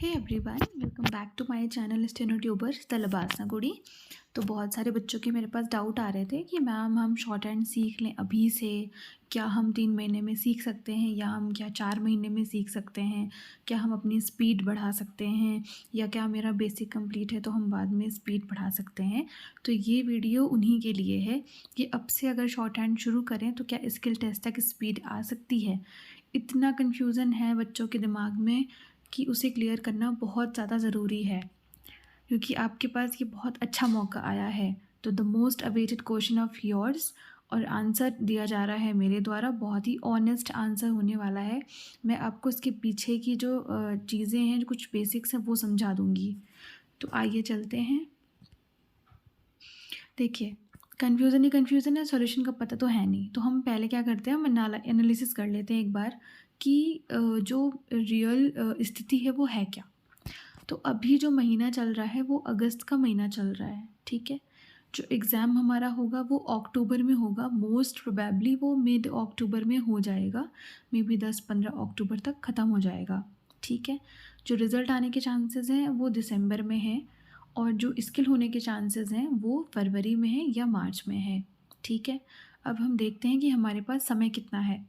Hey everyone, welcome back to my channel steno tuber तलबासना गुड़ी। तो बहुत सारे बच्चों के मेरे पास डाउट आ रहे थे कि मैम हम शॉर्ट हैंड सीख लें अभी से, क्या हम 3 महीने में सीख सकते हैं या हम क्या 4 महीने में सीख सकते हैं, क्या हम अपनी स्पीड बढ़ा सकते हैं या क्या मेरा बेसिक कंप्लीट है तो हम बाद में स्पीड बढ़ा सकते हैं। तो ये वीडियो उन्हीं के लिए है कि अब से अगर शॉर्ट हैंड शुरू करें तो क्या स्किल टेस्ट तक स्पीड आ सकती है। इतना कन्फ्यूज़न है बच्चों के दिमाग में कि उसे क्लियर करना बहुत ज़्यादा ज़रूरी है, क्योंकि आपके पास ये बहुत अच्छा मौका आया है। तो the most awaited question of yours, और आंसर दिया जा रहा है मेरे द्वारा, बहुत ही ऑनेस्ट आंसर होने वाला है। मैं आपको इसके पीछे की जो चीज़ें हैं, जो कुछ बेसिक्स हैं, वो समझा दूँगी। तो आइए चलते हैं। देखिए, कन्फ्यूज़न ही कन्फ्यूज़न है, सॉल्यूशन का पता तो है नहीं। तो हम पहले क्या करते हैं, हम एनालिसिस कर लेते हैं एक बार कि जो रियल स्थिति है वो है क्या। तो अभी जो महीना चल रहा है वो अगस्त का महीना चल रहा है, ठीक है। जो एग्ज़ाम हमारा होगा वो अक्टूबर में होगा, मोस्ट प्रोबेबली वो मिड अक्टूबर में हो जाएगा, मे बी 10-15 अक्टूबर तक ख़त्म हो जाएगा, ठीक है। जो रिज़ल्ट आने के चांसेस हैं वो दिसंबर में है, और जो स्किल होने के चांसेस हैं वो फरवरी में है या मार्च में है, ठीक है। अब हम देखते हैं कि हमारे पास समय कितना है।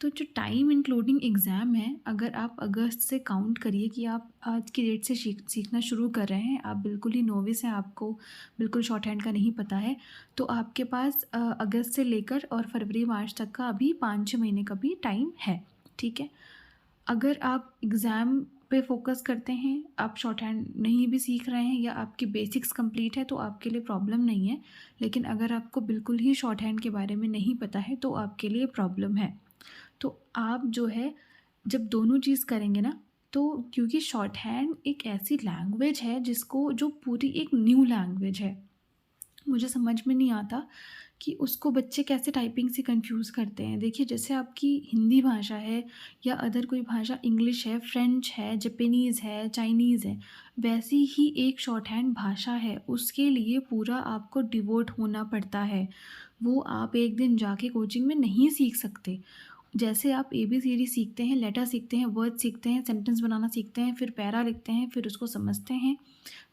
तो जो टाइम इंक्लूडिंग एग्ज़ाम है, अगर आप अगस्त से काउंट करिए कि आप आज की डेट से सीखना शुरू कर रहे हैं, आप बिल्कुल ही नोविस हैं, आपको बिल्कुल शॉर्ट हैंड का नहीं पता है, तो आपके पास अगस्त से लेकर और फरवरी मार्च तक का अभी 5-6 महीने का भी टाइम है, ठीक है। अगर आप एग्ज़ाम पे फोकस करते हैं, आप शॉर्ट हैंड नहीं भी सीख रहे हैं या आपकी बेसिक्स कंप्लीट है तो आपके लिए प्रॉब्लम नहीं है। लेकिन अगर आपको बिल्कुल ही शॉर्ट हैंड के बारे में नहीं पता है तो आपके लिए प्रॉब्लम है। तो आप जो है, जब दोनों चीज़ करेंगे ना, तो क्योंकि शॉर्ट हैंड एक ऐसी लैंग्वेज है जिसको, जो पूरी एक न्यू लैंग्वेज है, मुझे समझ में नहीं आता कि उसको बच्चे कैसे टाइपिंग से कंफ्यूज करते हैं। देखिए, जैसे आपकी हिंदी भाषा है या अदर कोई भाषा, इंग्लिश है, फ्रेंच है, जापानीज़ है, चाइनीज़ है, वैसी ही एक शॉर्ट हैंड भाषा है। उसके लिए पूरा आपको डिवोट होना पड़ता है। वो आप एक दिन जाके कोचिंग में नहीं सीख सकते। जैसे आप ABCD सीखते हैं, लेटर सीखते हैं, वर्ड सीखते हैं, सेंटेंस बनाना सीखते हैं, फिर पैरा लिखते हैं, फिर उसको समझते हैं,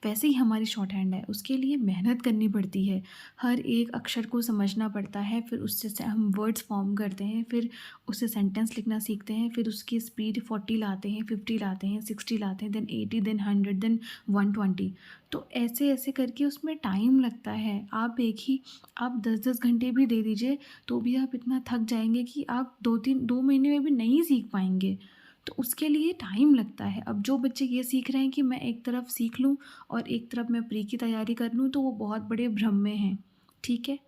वैसे ही हमारी शॉर्ट हैंड है। उसके लिए मेहनत करनी पड़ती है, हर एक अक्षर को समझना पड़ता है, फिर उससे से हम वर्ड्स फॉर्म करते हैं, फिर उससे सेंटेंस लिखना सीखते हैं, फिर उसकी स्पीड 40 लाते हैं, 50 लाते हैं, 60 लाते हैं, देन 80, देन 100, देन 120। तो ऐसे ऐसे करके उसमें टाइम लगता है। आप 10-10 घंटे भी दे दीजिए तो भी आप इतना थक जाएंगे कि आप 2 महीने में भी नहीं सीख पाएंगे। तो उसके लिए टाइम लगता है। अब जो बच्चे ये सीख रहे हैं कि मैं एक तरफ सीख लूँ और एक तरफ मैं प्री की तैयारी कर लूँ, तो वो बहुत बड़े भ्रम में हैं, ठीक है।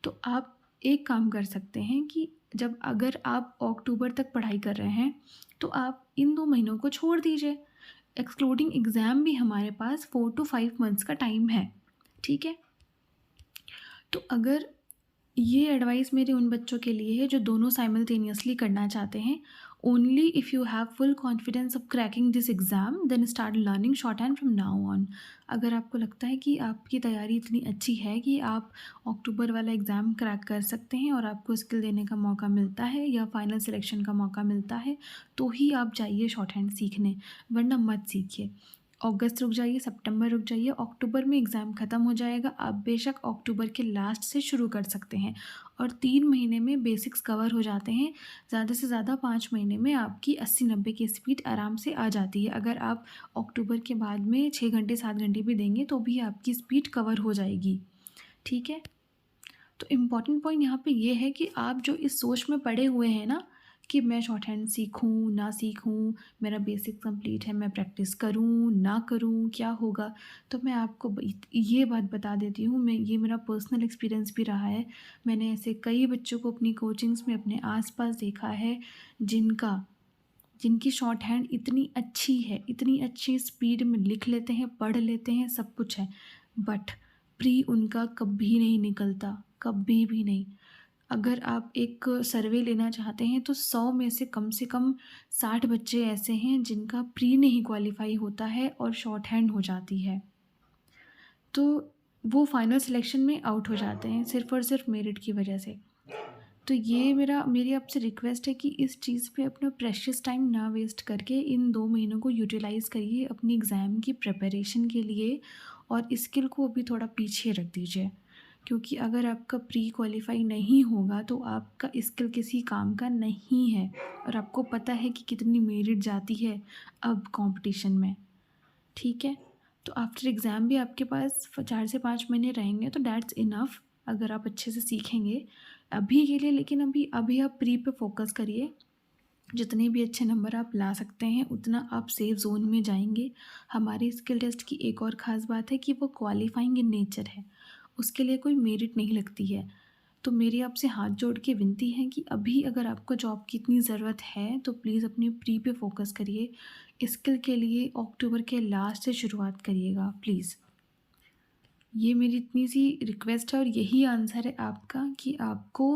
तो आप एक काम कर सकते हैं कि जब अगर आप अक्टूबर तक पढ़ाई कर रहे हैं तो आप इन 2 महीनों को छोड़ दीजिए। एक्सक्लूडिंग एग्ज़ाम भी हमारे पास 4 to 5 मंथ्स का टाइम है, ठीक है। तो अगर ये एडवाइस मेरे उन बच्चों के लिए है जो दोनों साइमल्टेनियसली करना चाहते हैं। Only if you have full confidence of cracking this exam, then start learning short hand from now on. अगर आपको लगता है कि आपकी तैयारी इतनी अच्छी है कि आप अक्टूबर वाला एग्ज़ाम क्रैक कर सकते हैं और आपको स्किल देने का मौका मिलता है या फाइनल सिलेक्शन का मौका मिलता है, तो ही आप जाइए शॉर्ट हैंड सीखने, वरना मत सीखिए। अगस्त रुक जाइए, सितंबर रुक जाइए, अक्टूबर में एग्ज़ाम ख़त्म हो जाएगा। आप बेशक अक्टूबर के लास्ट से शुरू कर सकते हैं और 3 महीने में बेसिक्स कवर हो जाते हैं। ज़्यादा से ज़्यादा 5 महीने में आपकी 80-90 की स्पीड आराम से आ जाती है। अगर आप अक्टूबर के बाद में 6 घंटे 7 घंटे भी देंगे तो भी आपकी स्पीड कवर हो जाएगी, ठीक है। तो इम्पॉर्टेंट पॉइंट यहाँ पे ये है कि आप जो इस सोच में पड़े हुए हैं ना कि मैं शॉर्ट हैंड सीखूँ ना सीखूँ, मेरा बेसिक कंप्लीट है, मैं प्रैक्टिस करूँ ना करूँ, क्या होगा। तो मैं आपको ये बात बता देती हूँ, ये मेरा पर्सनल एक्सपीरियंस भी रहा है। मैंने ऐसे कई बच्चों को अपनी कोचिंग्स में अपने आसपास देखा है जिनकी शॉर्ट हैंड इतनी अच्छी है, इतनी अच्छी स्पीड में लिख लेते हैं, पढ़ लेते हैं, सब कुछ है, बट प्री उनका कभी नहीं निकलता, कभी भी नहीं। अगर आप एक सर्वे लेना चाहते हैं तो 100 में से कम 60 बच्चे ऐसे हैं जिनका प्री नहीं क्वालिफाई होता है और शॉर्ट हैंड हो जाती है। तो वो फाइनल सिलेक्शन में आउट हो जाते हैं सिर्फ़ और सिर्फ मेरिट की वजह से। तो ये मेरी आपसे रिक्वेस्ट है कि इस चीज़ पे अपना प्रेशियस टाइम ना वेस्ट करके इन 2 महीनों को यूटिलाइज़ करिए अपनी एग्ज़ाम की प्रिपरेशन के लिए, और स्किल को अभी थोड़ा पीछे रख दीजिए। क्योंकि अगर आपका प्री क्वालीफाई नहीं होगा तो आपका स्किल किसी काम का नहीं है, और आपको पता है कि कितनी मेरिट जाती है अब कॉम्पिटिशन में, ठीक है? तो आफ्टर एग्ज़ाम भी आपके पास 4 से 5 महीने रहेंगे, तो दैट्स इनफ अगर आप अच्छे से सीखेंगे अभी के लिए। लेकिन अभी अभी आप प्री पे फ़ोकस करिए। जितने भी अच्छे नंबर आप ला सकते हैं उतना आप सेफ ज़ोन में जाएँगे। हमारी स्किल टेस्ट की एक और ख़ास बात है कि वो क्वालिफ़ाइंग इन नेचर है, उसके लिए कोई मेरिट नहीं लगती है। तो मेरी आपसे हाथ जोड़ के विनती है कि अभी अगर आपको जॉब की इतनी ज़रूरत है तो प्लीज़ अपनी प्री पे फ़ोकस करिए। स्किल के लिए अक्टूबर के लास्ट से शुरुआत करिएगा प्लीज़। ये मेरी इतनी सी रिक्वेस्ट है और यही आंसर है आपका कि आपको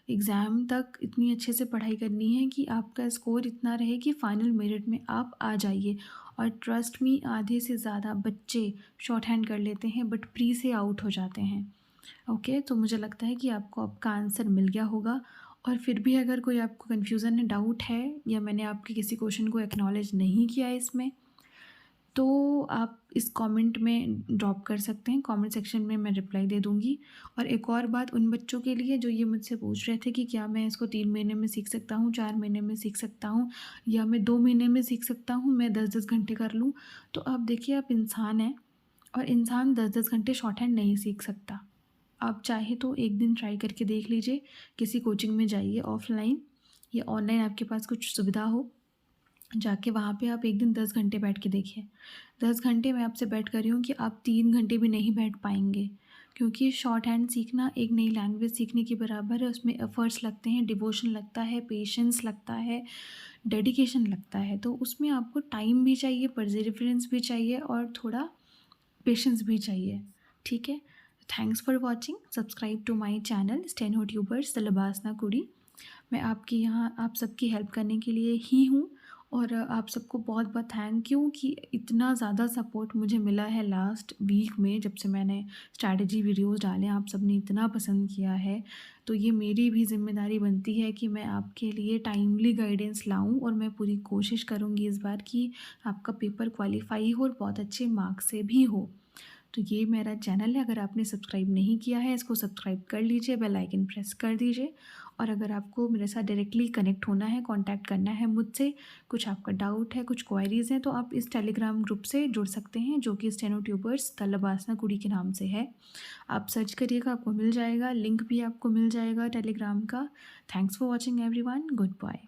एग्ज़ाम तक इतनी अच्छे से पढ़ाई करनी है कि आपका स्कोर इतना रहे कि फाइनल मेरिट में आप आ जाइए। और ट्रस्ट मी, आधे से ज़्यादा बच्चे शॉर्ट हैंड कर लेते हैं बट प्री से आउट हो जाते हैं। ओके, तो मुझे लगता है कि आपको आपका आंसर मिल गया होगा। और फिर भी अगर कोई आपको कन्फ्यूज़न है, डाउट है, या मैंने आपके किसी क्वेश्चन को एक्नॉलेज नहीं किया है इसमें, तो आप इस कमेंट में ड्रॉप कर सकते हैं, कमेंट सेक्शन में मैं रिप्लाई दे दूँगी। और एक और बात उन बच्चों के लिए जो ये मुझसे पूछ रहे थे कि क्या मैं इसको 3 महीने में सीख सकता हूँ, 4 महीने में सीख सकता हूँ, या मैं 2 महीने में सीख सकता हूँ, मैं 10-10 घंटे कर लूँ। तो आप देखिए, आप इंसान हैं और इंसान 10-10 घंटे शॉर्ट हैंड नहीं सीख सकता। आप चाहे तो एक दिन ट्राई करके देख लीजिए, किसी कोचिंग में जाइए ऑफ़लाइन या ऑनलाइन, आपके पास कुछ सुविधा हो, जाके वहाँ पे आप एक दिन 10 घंटे बैठ के देखिए। 10 घंटे मैं आपसे बेट कर रही हूँ कि आप 3 घंटे भी नहीं बैठ पाएँगे, क्योंकि शॉर्ट हैंड सीखना एक नई लैंग्वेज सीखने के बराबर है। उसमें एफ़र्ट्स लगते हैं, डिवोशन लगता है, पेशेंस लगता है, डेडिकेशन लगता है। तो उसमें आपको टाइम भी चाहिए, परसेवरेंस भी चाहिए और थोड़ा पेशेंस भी चाहिए, ठीक है? Thanks for watching, subscribe to my channel steno tubers the LBSNAA कुड़ी। मैं आपके यहाँ आप सबकी हेल्प करने के लिए ही हूँ। और आप सबको बहुत बहुत थैंक यू कि इतना ज़्यादा सपोर्ट मुझे मिला है लास्ट वीक में, जब से मैंने स्ट्रैटेजी वीडियोस डाले आप सब ने इतना पसंद किया है। तो ये मेरी भी ज़िम्मेदारी बनती है कि मैं आपके लिए टाइमली गाइडेंस लाऊं, और मैं पूरी कोशिश करूँगी इस बार कि आपका पेपर क्वालिफाई हो और बहुत अच्छे मार्क्स से भी हो। तो ये मेरा चैनल है, अगर आपने सब्सक्राइब नहीं किया है इसको सब्सक्राइब कर लीजिए, बेल आइकन प्रेस कर दीजिए। और अगर आपको मेरे साथ डायरेक्टली कनेक्ट होना है, कांटेक्ट करना है मुझसे, कुछ आपका डाउट है, कुछ क्वेरीज़ हैं, तो आप इस टेलीग्राम ग्रुप से जुड़ सकते हैं जो कि स्टेनो ट्यूबर्स द लबासना कुड़ी के नाम से है। आप सर्च करिएगा, आपको मिल जाएगा, लिंक भी आपको मिल जाएगा टेलीग्राम का। Thanks for watching everyone, good bye.